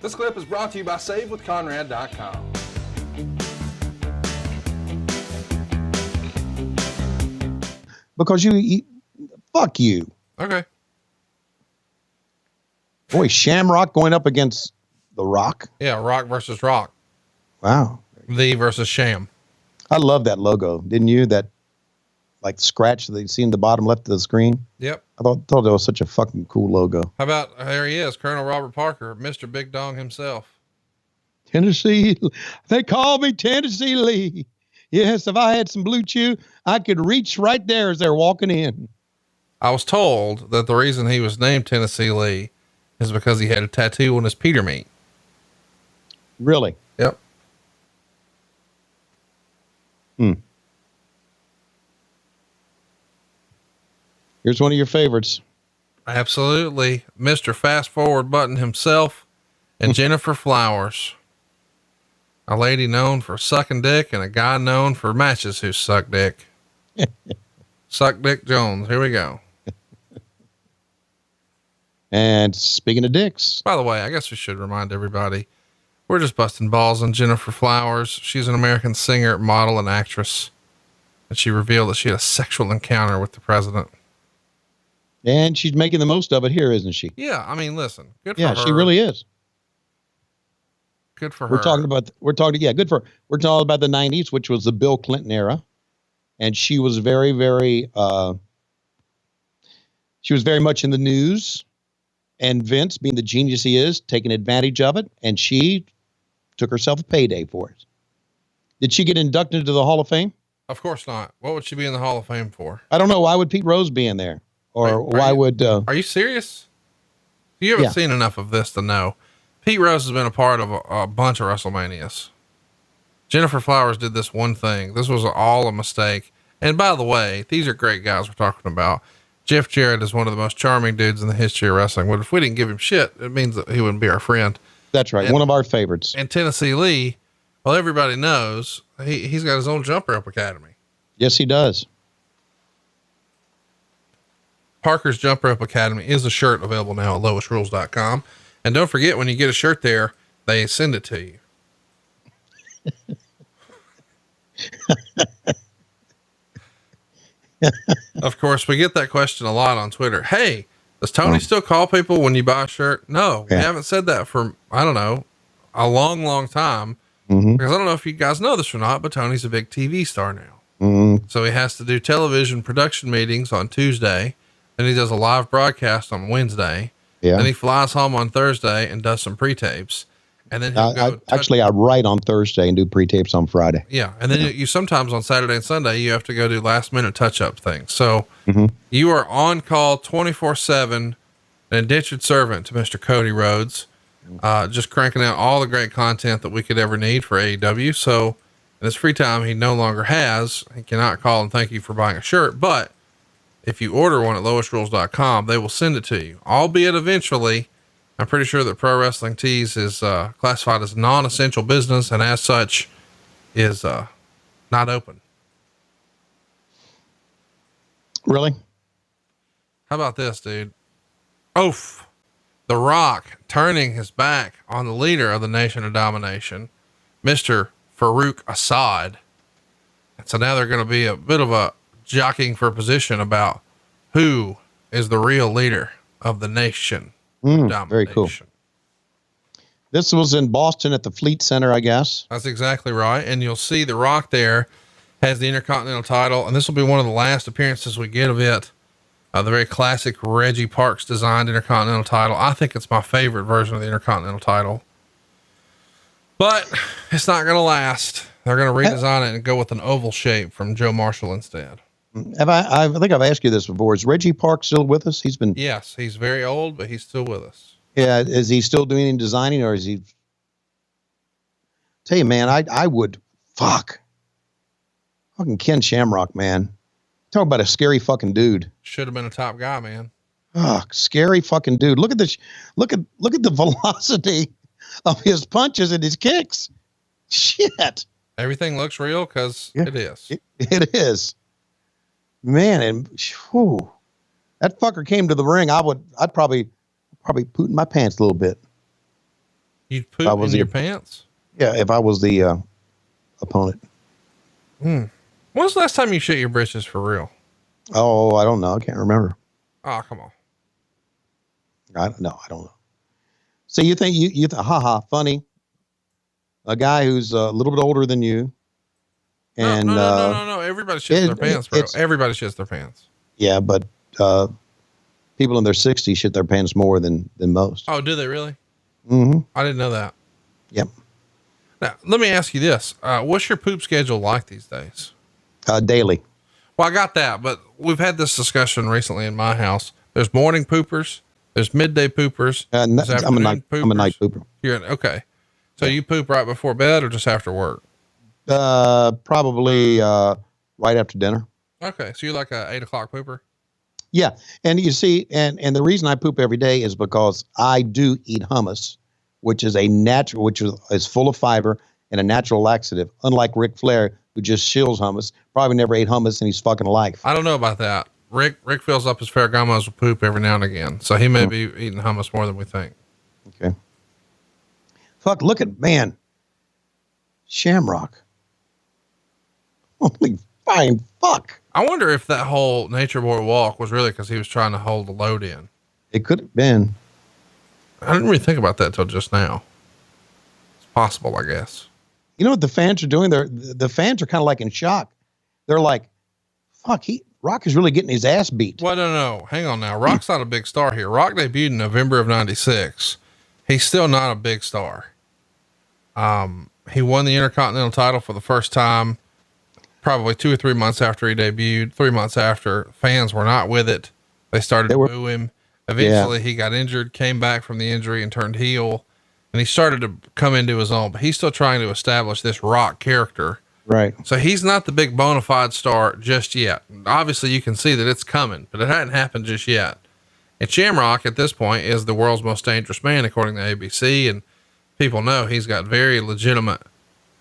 This clip is brought to you by SaveWithConrad.com. Because fuck you. Okay. Boy, Shamrock going up against The Rock. Yeah, Rock versus Rock. Wow. The versus Sham. I love that logo. Didn't you? That like scratch that you see in the bottom left of the screen. Yep. I thought that was such a fucking cool logo. How about, there he is, Colonel Robert Parker, Mr. Big Dong himself. Tennessee. They call me Tennessee Lee. Yes, if I had some Blue Chew, I could reach right there as they're walking in. I was told that the reason he was named Tennessee Lee is because he had a tattoo on his Peter meat. Really? Yep. Here's one of your favorites. Absolutely. Mr. Fast Forward Button himself and Jennifer Flowers. A lady known for sucking dick and a guy known for matches who suck dick. Suck Dick Jones. Here we go. And speaking of dicks. By the way, I guess we should remind everybody, we're just busting balls on Jennifer Flowers. She's an American singer, model, and actress. And she revealed that she had a sexual encounter with the president. And she's making the most of it here, isn't she? Yeah. I mean, listen, good for her. Yeah, she really is. Good for her. Good for her. We're talking about the 90s, which was the Bill Clinton era. And she was very, very much in the news. And Vince, being the genius he is, taking advantage of it. And she took herself a payday for it. Did she get inducted into the Hall of Fame? Of course not. What would she be in the Hall of Fame for? I don't know. Why would Pete Rose be in there? Or why would... Are you serious? You haven't seen enough of this to know. Pete Rose has been a part of a bunch of WrestleManias. Jennifer Flowers did this one thing. This was all a mistake. And by the way, these are great guys we're talking about. Jeff Jarrett is one of the most charming dudes in the history of wrestling. But if we didn't give him shit, it means that he wouldn't be our friend. That's right. One of our favorites. And Tennessee Lee, well, everybody knows he's got his own jump rope academy. Yes, he does. Parker's Jump Rope Academy is a shirt available now at lowestrules.com. And don't forget, when you get a shirt there, they send it to you. Of course, we get that question a lot on Twitter. Hey, does Tony still call people when you buy a shirt? No, we haven't said that for, I don't know, a long, long time. Mm-hmm. Because I don't know if you guys know this or not, but Tony's a big TV star now. Mm-hmm. So he has to do television production meetings on Tuesday. Then he does a live broadcast on Wednesday. Yeah. Then he flies home on Thursday and does some pre-tapes. And then I write on Thursday and do pre-tapes on Friday. Yeah. And then you sometimes on Saturday and Sunday, you have to go do last minute touch-up things. So you are on call 24/7, an indentured servant to Mr. Cody Rhodes, just cranking out all the great content that we could ever need for AEW. So in his free time, he no longer has, he cannot call and thank you for buying a shirt, but if you order one at lowestrules.com, they will send it to you, albeit eventually. I'm pretty sure that Pro Wrestling Tees is classified as non-essential business and as such is not open. Really? How about this, dude? Oof. The Rock turning his back on the leader of the Nation of Domination, Mr. Farouk Assad. And so now they're going to be a bit of a jockeying for position about who is the real leader of the Nation of Domination. Very cool. This was in Boston at the Fleet Center, I guess. That's exactly right. And you'll see The Rock there has the Intercontinental title. And this will be one of the last appearances we get of it. The very classic Reggie Parks designed Intercontinental title. I think it's my favorite version of the Intercontinental title, but it's not going to last. They're going to redesign it and go with an oval shape from Joe Marshall instead. I think I've asked you this before. Is Reggie Parks still with us? Yes, he's very old, but he's still with us. Yeah. Is he still doing any designing, or is he? Tell you, man, I would fucking Ken Shamrock, man. Talk about a scary fucking dude. Should have been a top guy, man. Oh, scary fucking dude. Look at this. Look at the velocity of his punches and his kicks. Shit. Everything looks real because it is. It is. Man, and whew, that fucker came to the ring. I'd probably poot in my pants a little bit. You'd poop in your pants? Yeah, if I was the opponent. When was the last time you shit your britches for real? Oh, I don't know. I can't remember. Oh, come on. I don't know. So you think you haha, funny. A guy who's a little bit older than you. And No. Everybody shits their pants, bro. Everybody shits their pants. Yeah, but people in their 60s shit their pants more than most. Oh, do they really? Mm-hmm. I didn't know that. Yep. Now, let me ask you this. What's your poop schedule like these days? Daily. Well, I got that, but we've had this discussion recently in my house. There's morning poopers. There's midday poopers. I'm a night pooper. Okay. So you poop right before bed or just after work? Probably right after dinner. Okay. So you're like a 8 o'clock pooper? Yeah. And you see, and the reason I poop every day is because I do eat hummus, which is is full of fiber and a natural laxative, unlike Ric Flair, who just shills hummus, probably never ate hummus in his fucking life. I don't know about that. Rick fills up his Ferragamos with poop every now and again. So he may be eating hummus more than we think. Okay. Fuck, look at, man. Shamrock. Holy fine fuck. I wonder if that whole Nature Boy walk was really because he was trying to hold the load in. It could have been. I didn't really think about that till just now. It's possible, I guess. You know what the fans are doing? The fans are kind of like in shock. They're like, fuck, Rock is really getting his ass beat. Well, no. Hang on now. Rock's not a big star here. Rock debuted in November of 96. He's still not a big star. He won the Intercontinental title for the first time, probably 2 or 3 months after he debuted. 3 months after, fans were not with it. They started to boo him. Eventually he got injured, came back from the injury and turned heel, and he started to come into his own, but he's still trying to establish this Rock character. Right. So he's not the big bona fide star just yet. Obviously you can see that it's coming, but it hadn't happened just yet. And Shamrock at this point is the world's most dangerous man, according to ABC. And people know he's got very legitimate.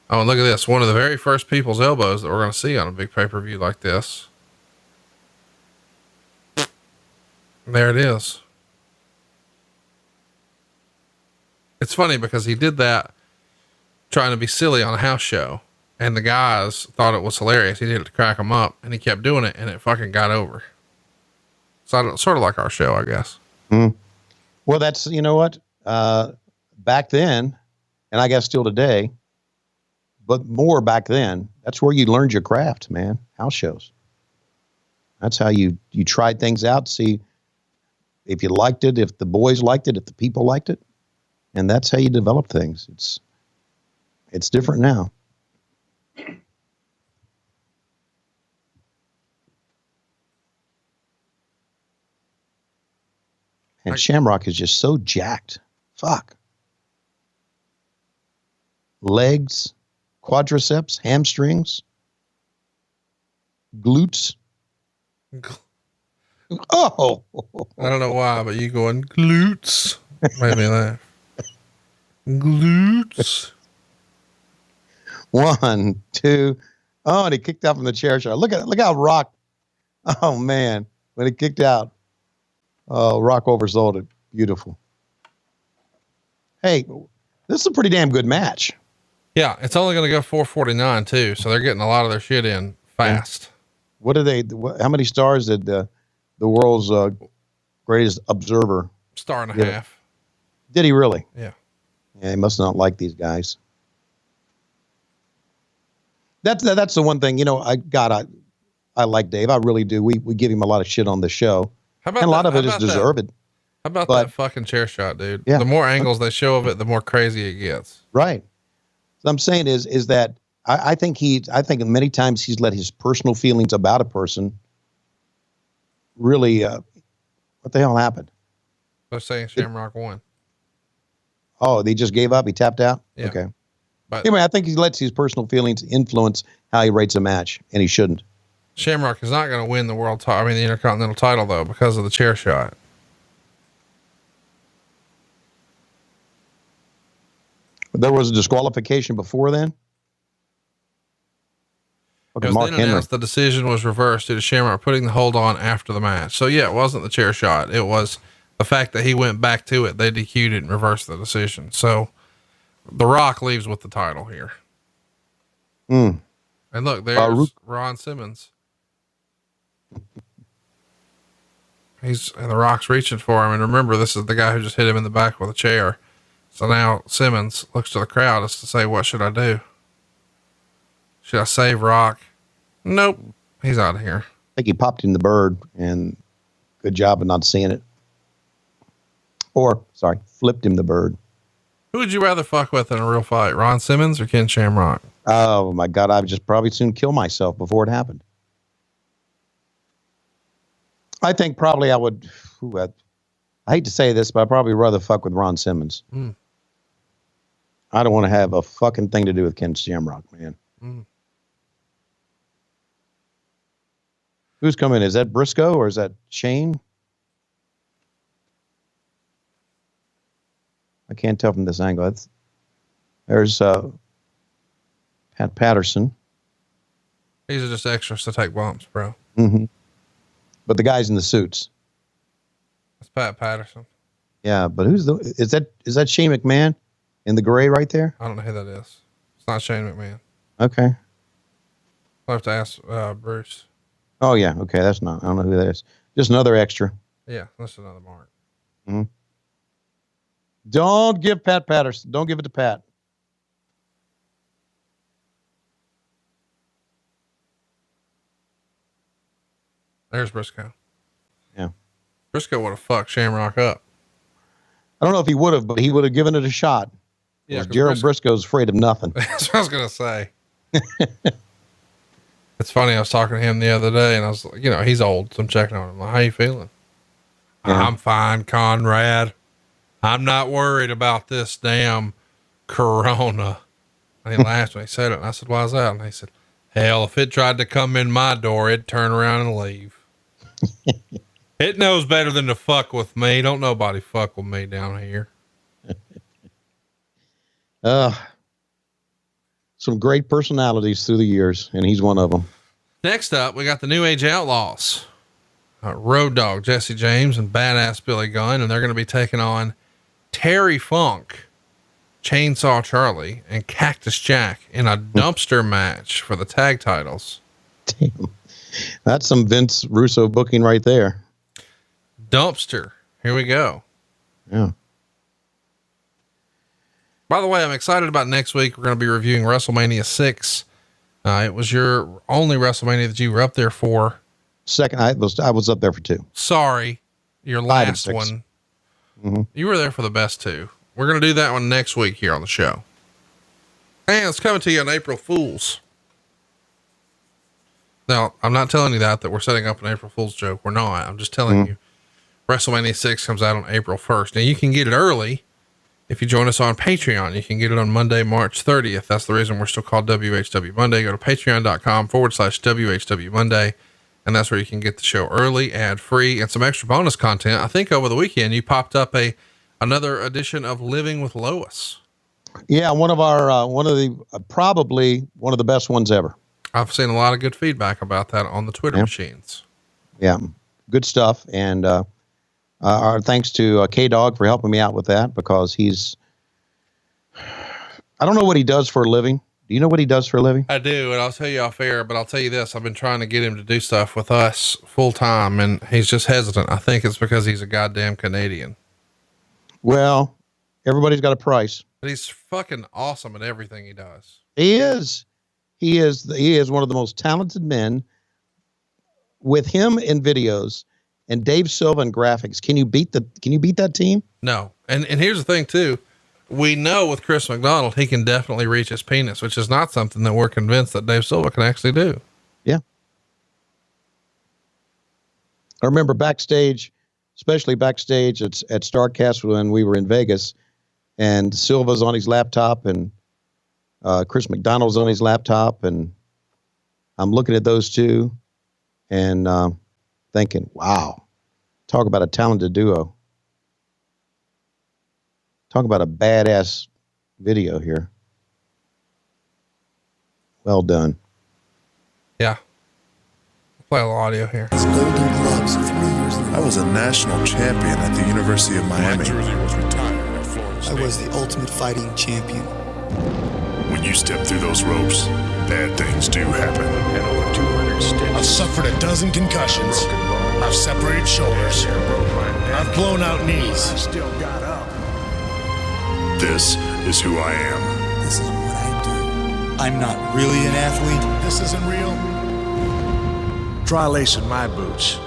Oh, and look at this. One of the very first people's elbows that we're going to see on a big pay-per-view like this. There it is. It's funny because he did that trying to be silly on a house show, and the guys thought it was hilarious. He did it to crack them up, and he kept doing it, and it fucking got over. So sort of like our show, I guess. Well, that's, you know what, back then, and I guess still today, but more back then, that's where you learned your craft, man. House shows. That's how you tried things out, see if you liked it, if the boys liked it, if the people liked it. And that's how you develop things. It's different now. And Shamrock is just so jacked. Fuck. Legs, quadriceps, hamstrings, glutes. Oh, I don't know why, but you going glutes made me laugh. Glutes. 1, 2. Oh, and he kicked out from the chair shot. Look how Rock. Oh man, when he kicked out, Rock oversold it. Beautiful. Hey, this is a pretty damn good match. Yeah, it's only going to go 449 too, so they're getting a lot of their shit in fast. What are they? How many stars did the world's greatest observer? 1.5 stars. Did he really? Yeah. Yeah, he must not like these guys. That's the one thing, you know. I like Dave. I really do. We give him a lot of shit on the show. How about and a lot that? of it is deserved. How about that fucking chair shot, dude? Yeah. The more angles they show of it, the more crazy it gets. Right. What I'm saying is that I think many times he's let his personal feelings about a person really, what the hell happened? They're saying Shamrock won. Oh, they just gave up. He tapped out. Yeah. Okay. But anyway, I think he lets his personal feelings influence how he rates a match, and he shouldn't. Shamrock is not going to win the the Intercontinental title though, because of the chair shot. There was a disqualification before then. It was then announced the decision was reversed due to Shamrock putting the hold on after the match. So yeah, it wasn't the chair shot. It was the fact that he went back to it. They DQ'd it and reversed the decision. So The Rock leaves with the title here. Mm. And look, there's Ron Simmons. And the Rock's reaching for him. And remember, this is the guy who just hit him in the back with a chair. So now Simmons looks to the crowd as to say, what should I do? Should I save Rock? Nope. He's out of here. I think he popped in the bird, and good job of not seeing it. Flipped him the bird. Who would you rather fuck with in a real fight? Ron Simmons or Ken Shamrock? Oh my God. I would just probably soon kill myself before it happened. I think probably I would, I hate to say this, but I'd probably rather fuck with Ron Simmons. Mm. I don't want to have a fucking thing to do with Ken Shamrock, man. Mm. Who's coming? Is that Briscoe or is that Shane? I can't tell from this angle. There's Pat Patterson. These are just extras to take bumps, bro. Mm-hmm. But the guys in the suits. That's Pat Patterson. Yeah, but is that Shane McMahon in the gray right there? I don't know who that is. It's not Shane McMahon. Okay. I'll have to ask Bruce. Oh yeah, okay, I don't know who that is. Just another extra. Yeah, that's another mark. Mm-hmm. Don't give Pat Patterson. Don't give it to Pat. There's Briscoe. Yeah. Briscoe would have fucked Shamrock up. I don't know if he would have, but he would have given it a shot. Yeah. Gerald Briscoe's afraid of nothing. That's what I was going to say. It's funny. I was talking to him the other day and I was like, he's old. So I'm checking on him. Like, how you feeling? Yeah. I'm fine, Conrad. I'm not worried about this damn corona. And he laughed when he said it. And I said, why is that? And he said, hell, if it tried to come in my door, it'd turn around and leave. It knows better than to fuck with me. Don't nobody fuck with me down here. Some great personalities through the years, and he's one of them. Next up, we got the New Age Outlaws. Road Dogg Jesse James and Badass Billy Gunn, and they're going to be taking on Terry Funk, Chainsaw Charlie, and Cactus Jack in a dumpster match for the tag titles. Damn. That's some Vince Russo booking right there. Dumpster. Here we go. Yeah. By the way, I'm excited about next week. We're going to be reviewing WrestleMania 6. It was your only WrestleMania that you were up there for. Second, I was up there for 2. Sorry. Your last one. Mm-hmm. You were there for the best 2. We're going to do that one next week here on the show. And it's coming to you on April Fool's. Now, I'm not telling you that we're setting up an April Fool's joke. We're not. I'm just telling you WrestleMania 6 comes out on April 1st. Now you can get it early. If you join us on Patreon, you can get it on Monday, March 30th. That's the reason we're still called WHW Monday. Go to patreon.com/WHW Monday. And that's where you can get the show early, ad free, and some extra bonus content. I think over the weekend you popped up another edition of Living with Lois. Yeah. Probably one of the best ones ever. I've seen a lot of good feedback about that on the Twitter machines. Yeah. Good stuff. And, our thanks to K-Dog for helping me out with that, because I don't know what he does for a living. Do you know what he does for a living? I do, and I'll tell you off air, but I'll tell you this. I've been trying to get him to do stuff with us full time, and he's just hesitant. I think it's because he's a goddamn Canadian. Well, everybody's got a price. But he's fucking awesome at everything he does. He is one of the most talented men. With him in videos and Dave Silva in graphics, can you beat that team? No. And here's the thing too. We know with Chris McDonald, he can definitely reach his penis, which is not something that we're convinced that Dave Silva can actually do. Yeah. I remember backstage, especially backstage at Starrcast when we were in Vegas, and Silva's on his laptop and Chris McDonald's on his laptop, and I'm looking at those two and thinking, wow, talk about a talented duo. Talk about a badass video here. Well done. Yeah. Play a little audio here. Golden Gloves 3 years ago. I was a national champion at the University of Miami. My jersey was retired at Florida I was the ultimate fighting champion. When you step through those ropes, bad things do happen. Had over 200 stitches. I've suffered a dozen concussions. I've separated shoulders. I've blown out knees. I still got up. This is who I am. This is what I do. I'm not really an athlete. This isn't real. Try lacing my boots.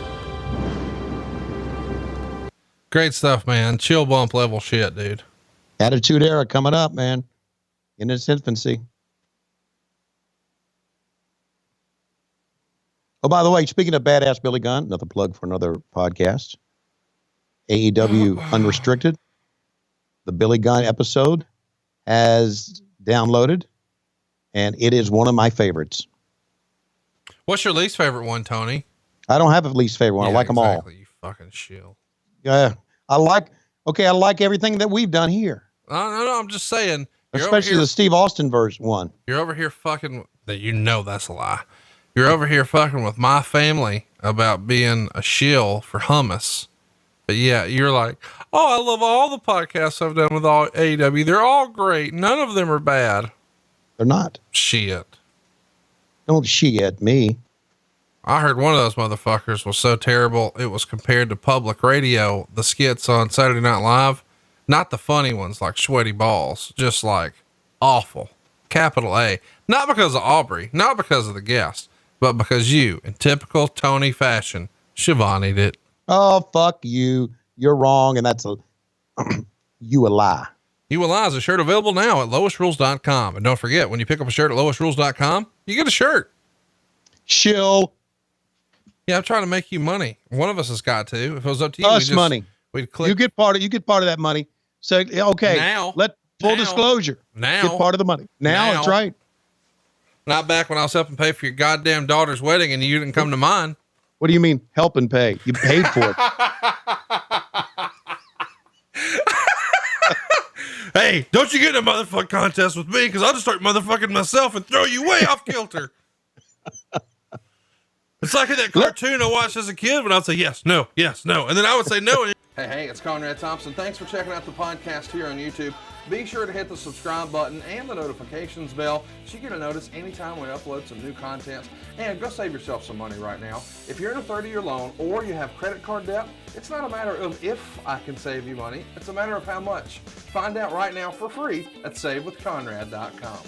Great stuff, man. Chill bump level shit, dude. Attitude Era coming up, man. In its infancy. Oh, by the way, speaking of badass Billy Gunn, another plug for another podcast. AEW Unrestricted. The Billy Gunn episode has downloaded, and it is one of my favorites. What's your least favorite one, Tony? I don't have a least favorite one. Yeah, I like them all. You fucking shill. Yeah. I like everything that we've done here. No, I'm just saying. Especially the Steve Austin version one. You're over here fucking, that's a lie. You're over here fucking with my family about being a shill for hummus. But yeah, you're like, oh, I love all the podcasts I've done with all AEW. They're all great. None of them are bad. They're not. Shit. Don't shit me. I heard one of those motherfuckers was so terrible it was compared to public radio, the skits on Saturday Night Live. Not the funny ones like Sweaty Balls, just like awful. Capital A. Not because of Aubrey, not because of the guest, but because you, in typical Tony fashion, Schiavone it. Oh, fuck you. You're wrong. And that's you a lie. You a Lie is a shirt available now at lowestrules.com. And don't forget, when you pick up a shirt at lowestrules.com, you get a shirt. Shill. Yeah, I'm trying to make you money. One of us has got to. If it was up to you, Money. We'd click. You get part of that money. So, okay. Now. Full disclosure. Now. Get part of the money. Now. That's right. Not back when I was helping pay for your goddamn daughter's wedding and you didn't come to mine. What do you mean help and pay? You paid for it. Hey, don't you get in a motherfucking contest with me, because I'll just start motherfucking myself and throw you way off kilter. It's like in that cartoon I watched as a kid when I'd say yes, no, and then I would say no. Hey, it's Conrad Thompson. Thanks for checking out the podcast here on YouTube. Be sure to hit the subscribe button and the notifications bell so you get a notice anytime we upload some new content. And go save yourself some money right now. If you're in a 30-year loan or you have credit card debt, it's not a matter of if I can save you money. It's a matter of how much. Find out right now for free at savewithconrad.com.